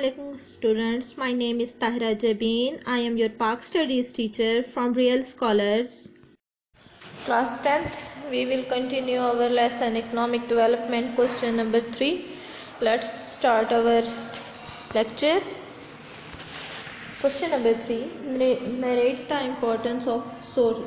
Assalamualaikum students, my name is Tahira Jabin. I am your Pak Studies teacher from Real Scholars. Class 10th, we will continue our lesson Economic Development, question number 3. Let's start our lecture. Question number 3, narrate the importance of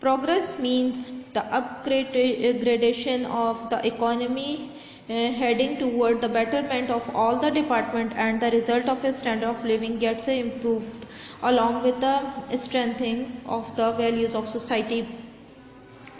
Progress means the upgradation of the economy heading toward the betterment of all the department, and the result of a standard of living gets improved along with the strengthening of the values of society.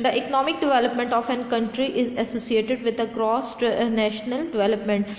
The economic development of an country is associated with the gross national development.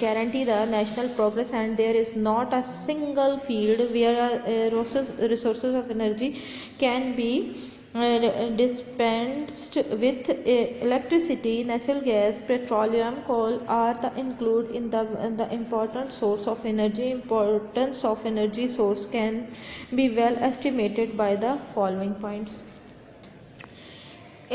guarantee the national progress, and there is not a single field where resources of energy can be dispensed with. Electricity, natural gas, petroleum, coal are the include in the important source of energy. Importance of energy source can be well estimated by the following points.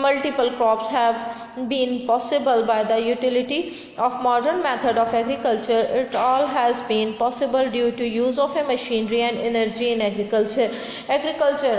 multiple crops have been possible by the utility of modern method of agriculture. It all has been possible due to use of a machinery and energy in agriculture. Agriculture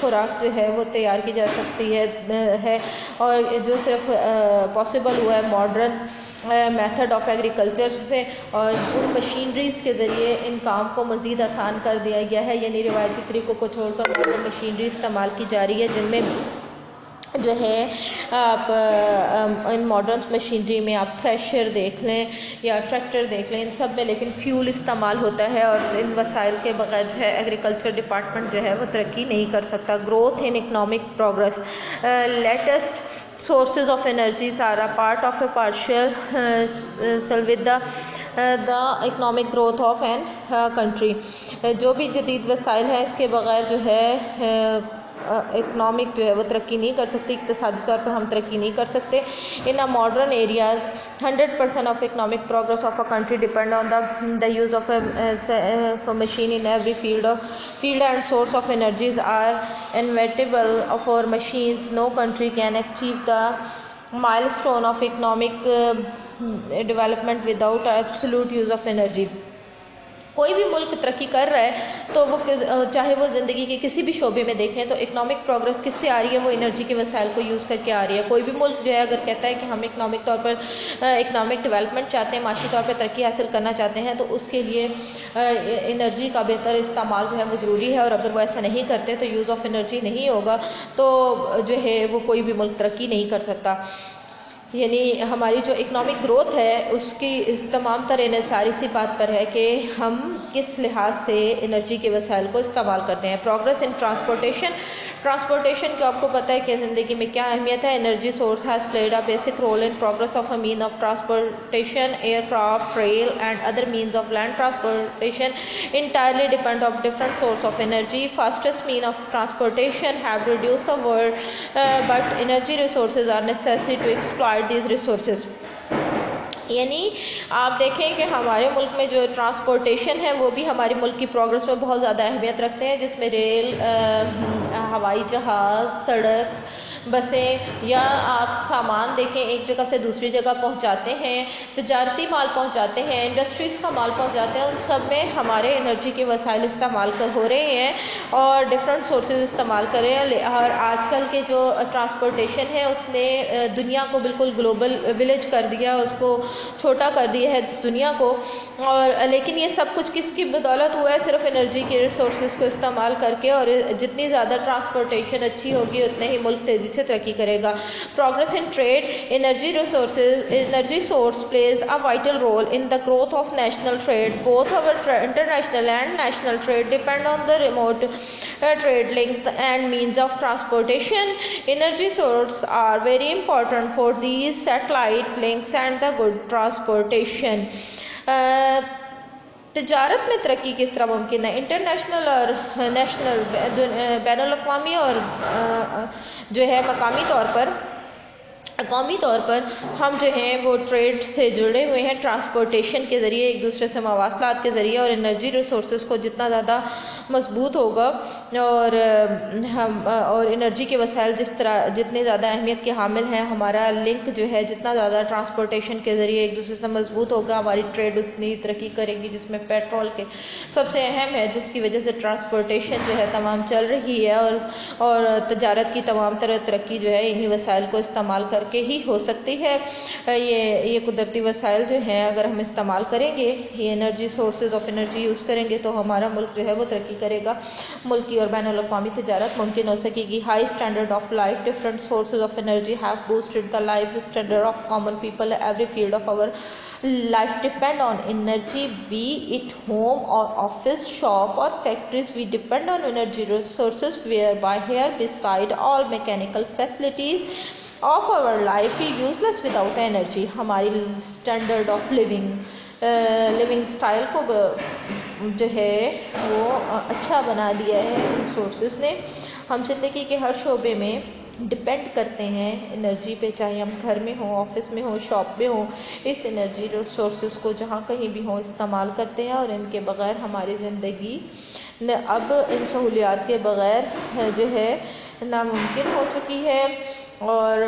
خوراک جو ہے وہ تیار کی جا سکتی ہے اور جو صرف پاسبل ہوا ہے ماڈرن میتھڈ آف ایگریکلچر سے اور ان مشینریز کے ذریعے ان کام کو مزید آسان کر دیا گیا ہے. یعنی روایتی طریقوں کو چھوڑ کر ماڈرن مشینری استعمال کی جا رہی ہے جن میں جو ہے آپ ان ماڈرن مشینری میں آپ تھریشر دیکھ لیں یا ٹریکٹر دیکھ لیں، ان سب میں لیکن فیول استعمال ہوتا ہے اور ان وسائل کے بغیر جو ہے ایگریکلچر ڈپارٹمنٹ جو ہے وہ ترقی نہیں کر سکتا. Growth in economic progress latest sources of energies are a part of a partial with the economic growth of an country. جو بھی جدید وسائل ہیں اس کے بغیر جو ہے اکنامک جو ہے وہ ترقی نہیں کر سکتی، اقتصادی طور پر ہم ترقی نہیں کر سکتے. In modern areas 100% of economic progress of a country depend on the use of a machine in every field and source of energies are inevitable for machines. No country can achieve the milestone of economic development without absolute use of energy. کوئی بھی ملک ترقی کر رہا ہے تو وہ چاہے وہ زندگی کے کسی بھی شعبے میں دیکھیں تو اکنامک پروگرس کس سے آ رہی ہے، وہ انرجی کے وسائل کو یوز کر کے آ رہی ہے. کوئی بھی ملک جو ہے اگر کہتا ہے کہ ہم اکنامک طور پر اکنامک ڈیولپمنٹ چاہتے ہیں، معاشی طور پر ترقی حاصل کرنا چاہتے ہیں، تو اس کے لیے انرجی کا بہتر استعمال جو ہے وہ ضروری ہے. اور اگر وہ ایسا نہیں کرتے تو یوز آف انرجی نہیں ہوگا تو جو ہے وہ کوئی بھی ملک ترقی نہیں کر سکتا. یعنی ہماری جو اکنامک گروتھ ہے اس کی اس تمام تر انحصار اسی بات پر ہے کہ ہم کس لحاظ سے انرجی کے وسائل کو استعمال کرتے ہیں. پروگرس ان ٹرانسپورٹیشن کو آپ کو پتہ ہے کہ زندگی میں کیا اہمیت ہے. Energy source has played a basic role in progress of a man of transportation. Aircraft, rail and other means of land transportation entirely depend on different source of energy. Fastest mean of transportation have reduced the world, but energy resources are necessary to exploit these resources. یعنی آپ دیکھیں کہ ہمارے ملک میں جو transportation ہے وہ بھی ہمارے ملک کی پروگرس میں بہت زیادہ اہمیت رکھتے ہیں، جس میں ریل، ہوائی جہاز، سڑک، بسیں، یا آپ سامان دیکھیں ایک جگہ سے دوسری جگہ پہنچاتے ہیں، تجارتی مال پہنچاتے ہیں، انڈسٹریز کا مال پہنچاتے ہیں، ان سب میں ہمارے انرجی کے وسائل استعمال ہو رہے ہیں اور ڈفرینٹ سورسز استعمال کر رہے ہیں. اور آج کل کے جو ٹرانسپورٹیشن ہے اس نے دنیا کو بالکل گلوبل ولیج کر دیا، اس کو چھوٹا کر دیا ہے اس دنیا کو. اور لیکن یہ سب کچھ کس کی بدولت ہوا ہے؟ صرف انرجی کے ریسورسز کو استعمال کر کے. اور جتنی زیادہ ٹرانسپورٹیشن اچھی ہوگی اتنے ہی ملک تیزی سے ترقی کرے گا. Progress in trade. Energy source plays a vital role in the growth of national trade. Both over international and national trade depend on the remote trade links and means of transportation. Energy sources are very important for these satellite links and the good transportation. تجارت میں ترقی کس طرح ممکن ہے؟ International اور national, بین الاقوامی اور جو ہے مقامی طور پر، قومی طور پر ہم جو ہیں وہ ٹریڈ سے جڑے ہوئے ہیں ٹرانسپورٹیشن کے ذریعے، ایک دوسرے سے مواصلات کے ذریعے. اور انرجی ریسورسز کو جتنا زیادہ مضبوط ہوگا اور انرجی کے وسائل جتنے زیادہ اہمیت کے حامل ہیں، ہمارا لنک جو ہے جتنا زیادہ ٹرانسپورٹیشن کے ذریعے ایک دوسرے سے مضبوط ہوگا، ہماری ٹریڈ اتنی ترقی کرے گی، جس میں پیٹرول کے سب سے اہم ہے، جس کی وجہ سے ٹرانسپورٹیشن جو ہے تمام چل رہی ہے. اور تجارت کی تمام طرح ترقی جو ہے انہی وسائل کو استعمال کر کے ہی ہو سکتی ہے. یہ قدرتی وسائل جو ہیں اگر ہم استعمال کریں گے، یہ energy sources of energy use کریں گے تو ہمارا ملک جو ہے وہ ترقی کرے گا، ملکی اور بین الاقوامی تجارت ممکن ہو سکے گی. High standard of life. Different sources of energy have boosted the life standard of common people. Every field of our life depend on energy, be it home or office, shop or factories. We depend on energy resources whereby here beside all mechanical facilities of our life is useless without energy. ہماری standard of living style کو جو ہے وہ اچھا بنا دیا ہے ان sources نے. ہم زندگی کے ہر شعبے میں ڈپینڈ کرتے ہیں انرجی پہ، چاہے ہم گھر میں ہوں، آفس میں ہوں، شاپ میں ہوں. اس انرجی ریسورسز کو جہاں کہیں بھی ہوں استعمال کرتے ہیں اور ان کے بغیر ہماری زندگی اب ان سہولیات کے بغیر جو ہے ناممکن ہو چکی ہے. اور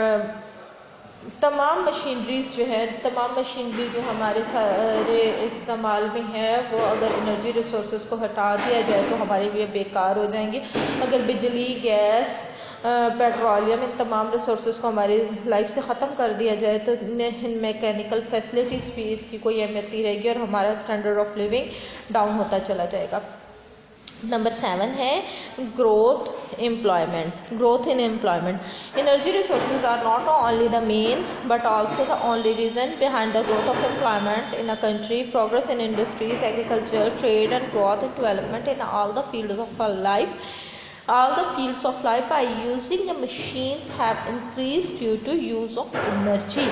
تمام مشینریز جو ہے، تمام مشینری جو ہمارے سارے استعمال میں ہے، وہ اگر انرجی ریسورسز کو ہٹا دیا جائے تو ہمارے لیے بیکار ہو جائیں گی. اگر بجلی، گیس، پیٹرولیم، ان تمام ریسورسز کو ہماری لائف سے ختم کر دیا جائے تو ان میکینیکل فیسلٹیز بھی اس کی کوئی اہمیت نہیں رہے گی اور ہمارا اسٹینڈرڈ آف لیونگ ڈاؤن ہوتا چلا جائے گا. نمبر 7 ہے growth employment. Growth in employment. Energy resources are not only the main but also the only reason behind the growth of employment in a country. Progress in industries, agriculture, trade and growth and development in all the fields of life. All the fields of life by using the machines have increased due to use of energy.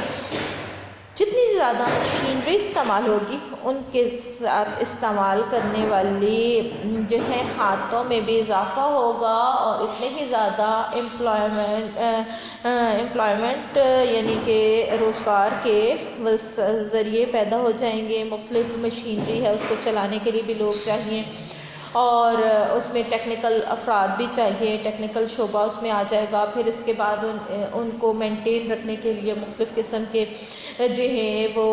جتنی زیادہ machinery استعمال ہوگی ان کے ساتھ استعمال کرنے والی جو ہے ہاتھوں میں بھی اضافہ ہوگا اور اتنے ہی زیادہ امپلائمنٹ یعنی کہ روزگار کے ذریعے پیدا ہو جائیں گے. مختلف مشینری ہے، اس کو چلانے کے لیے بھی لوگ چاہیے اور اس میں ٹیکنیکل افراد بھی چاہیے، ٹیکنیکل شعبہ اس میں آ جائے گا. پھر اس کے بعد ان کو مینٹین رکھنے کے لیے مختلف قسم کے جو ہے وہ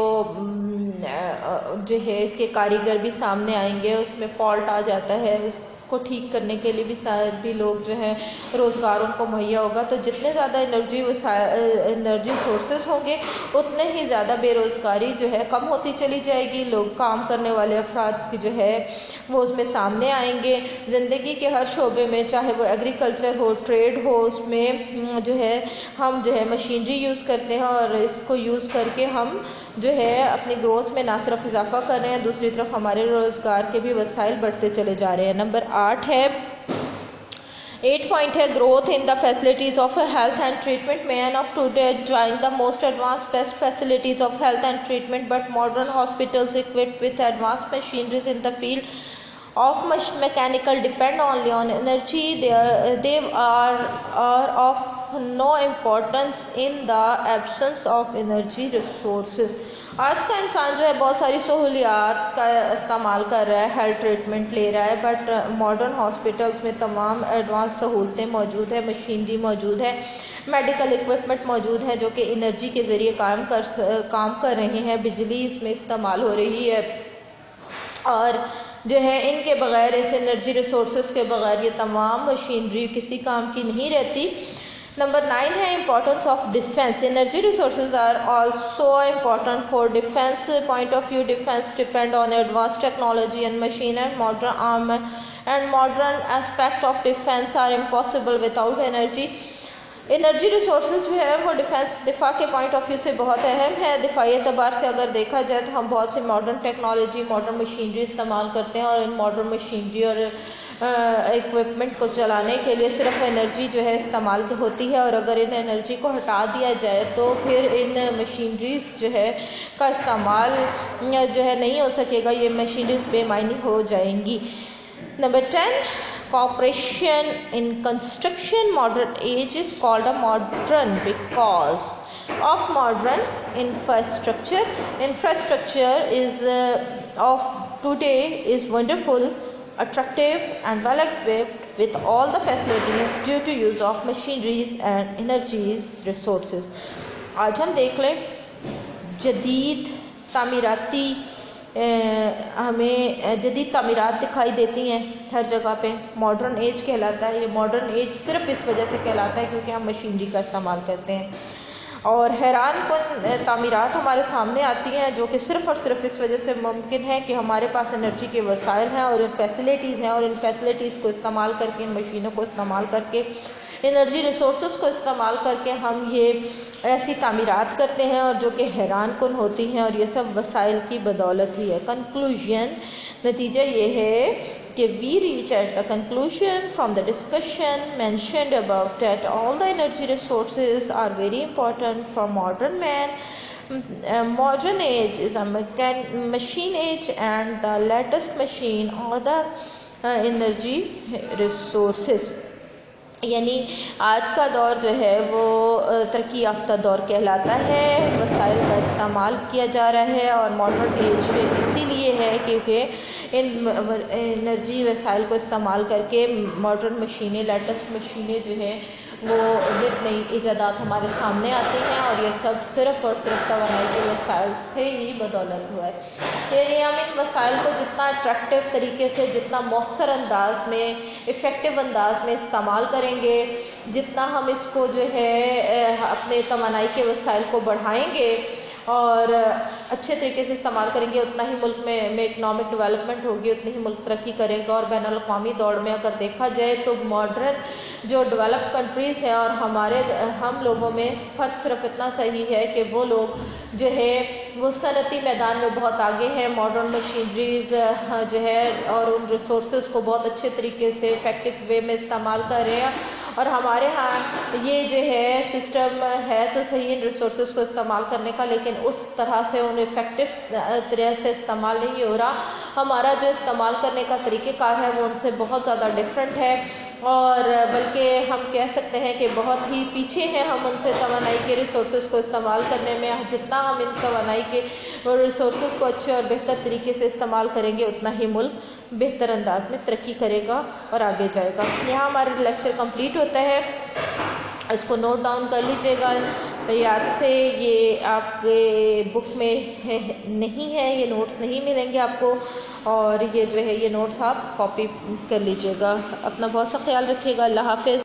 جو ہے اس کے کاریگر بھی سامنے آئیں گے. اس میں فالٹ آ جاتا ہے، اس کو ٹھیک کرنے کے لیے بھی لوگ جو ہے روزگار ان کو مہیا ہوگا. تو جتنے زیادہ انرجی سورسز ہوں گے اتنے ہی زیادہ بے روزگاری جو ہے کم ہوتی چلی جائے گی. لوگ کام کرنے والے افراد کی جو ہے وہ اس میں سامنے آئیں گے. زندگی کے ہر شعبے میں، چاہے وہ ایگریکلچر ہو، ٹریڈ ہو، اس میں جو ہے ہم جو ہے مشینری یوز کرتے ہیں اور اس کو یوز کر کے ہم جو ہے اپنی گروتھ میں نہ صرف اضافہ کر رہے ہیں، دوسری طرف ہمارے روزگار کے بھی وسائل بڑھتے چلے جا رہے ہیں. نمبر 8 ہے 8 point ہے growth in the facilities of health and treatment. Man of today enjoying the most advanced best facilities of health and treatment, but modern hospitals equipped with advanced machineries in the field of mechanical depend only on energy. They are of no importance in the absence of energy resources. آج کا انسان جو ہے بہت ساری سہولیات کا استعمال کر رہا ہے، ہیلتھ ٹریٹمنٹ لے رہا ہے، بٹ ماڈرن ہاسپٹلس میں تمام ایڈوانس سہولتیں موجود ہیں، مشینری موجود ہے، میڈیکل اکوپمنٹ موجود ہے جو کہ انرجی کے ذریعے کام کر رہے ہیں. بجلی اس میں استعمال ہو رہی ہے اور جو ہے ان کے بغیر، اس انرجی ریسورسز کے بغیر یہ تمام مشینری کسی کام کی نہیں رہتی. نمبر 9 ہے importance of defence. Energy resources are also important for defence point of view. Defence depend on advance technology and machine and modern aspect of defence are impossible without energy. Energy resources جو ہے وہ دفاع کے point of view سے بہت اہم ہے. دفاعی اعتبار سے اگر دیکھا جائے تو ہم بہت سی ماڈرن ٹیکنالوجی، ماڈرن مشینری استعمال کرتے ہیں اور ان ماڈرن مشینری اور اکوپمنٹ کو چلانے کے لیے صرف انرجی جو ہے استعمال ہوتی ہے اور اگر ان انرجی کو ہٹا دیا جائے تو پھر ان مشینریز جو ہے کا استعمال جو ہے نہیں ہو سکے گا. یہ مشینریز بے معنی ہو جائیں گی. Number 10 cooperation in construction. Modern age is called a modern because of modern infrastructure. Infrastructure is of today is wonderful, attractive and well equipped with all the facilities due to use of machineries and energies resources. آج ہم دیکھ لیں جدید تعمیراتی ہمیں جدید تعمیرات دکھائی دیتی ہیں ہر جگہ پہ. ماڈرن ایج کہلاتا ہے. یہ ماڈرن ایج صرف اس وجہ سے کہلاتا ہے کیونکہ ہم مشینری کا استعمال کرتے ہیں اور حیران کن تعمیرات ہمارے سامنے آتی ہیں جو کہ صرف اور صرف اس وجہ سے ممکن ہے کہ ہمارے پاس انرجی کے وسائل ہیں اور فیسلٹیز ہیں اور ان فیسلٹیز کو استعمال کر کے، ان مشینوں کو استعمال کر کے، انرجی ریسورسز کو استعمال کر کے ہم یہ ایسی تعمیرات کرتے ہیں اور جو کہ حیران کن ہوتی ہیں اور یہ سب وسائل کی بدولت ہی ہے. کنکلوژن، نتیجہ یہ ہے کہ we reach at the conclusion from the discussion mentioned above that all the energy resources are very important for modern man. Modern age is a machine age and the latest machine are the energy resources. یعنی آج کا دور جو ہے وہ ترقی یافتہ دور کہلاتا ہے. وسائل کا استعمال کیا جا رہا ہے اور ماڈرن ایج اسی لیے ہے کیونکہ ان انرجی وسائل کو استعمال کر کے ماڈرن مشینیں، لیٹسٹ مشینیں جو ہے وہ نت نئی ایجادات ہمارے سامنے آتی ہیں، اور یہ سب صرف اور صرف توانائی کے وسائل سے ہی بدولت ہوا ہے۔ یعنی ہم ان وسائل کو جتنا اٹریکٹیو طریقے سے، جتنا مؤثر انداز میں، افیکٹو انداز میں استعمال کریں گے، جتنا ہم اس کو جو ہے اپنے توانائی کے وسائل کو بڑھائیں گے اور اچھے طریقے سے استعمال کریں گے، اتنا ہی ملک میں اکنامک ڈیولپمنٹ ہوگی، اتنی ہی ملک ترقی کرے گا۔ اور بین الاقوامی دوڑ میں اگر دیکھا جائے تو ماڈرن جو ڈیولپ کنٹریز ہیں اور ہم لوگوں میں فرق صرف اتنا صحیح ہے کہ وہ لوگ جو ہے وہ صنعتی میدان میں بہت آگے ہیں، ماڈرن مشینریز جو ہے اور ان ریسورسز کو بہت اچھے طریقے سے افیکٹو وے میں استعمال کر رہے ہیں، اور ہمارے ہاں یہ جو ہے سسٹم ہے تو صحیح ان ریسورسز کو استعمال کرنے کا، لیکن اس طرح سے ان افیکٹو طرح سے استعمال نہیں ہو رہا۔ ہمارا جو استعمال کرنے کا طریقہ کار ہے وہ ان سے بہت زیادہ ڈفرینٹ ہے، اور بلکہ ہم کہہ سکتے ہیں کہ بہت ہی پیچھے ہیں ہم ان سے توانائی کے ریسورسز کو استعمال کرنے میں۔ جتنا ہم ان توانائی کے ریسورسز کو اچھے اور بہتر طریقے سے استعمال کریں گے، اتنا ہی ملک بہتر انداز میں ترقی کرے گا اور آگے جائے گا۔ یہاں ہمارا لیکچر کمپلیٹ ہوتا ہے، اس کو نوٹ ڈاؤن کر لیجئے گا یاد سے۔ یہ آپ کے بک میں نہیں ہے، یہ نوٹس نہیں ملیں گے آپ کو، اور یہ جو ہے یہ نوٹس آپ کاپی کر لیجئے گا۔ اپنا بہت سا خیال رکھیے گا۔ اللہ حافظ۔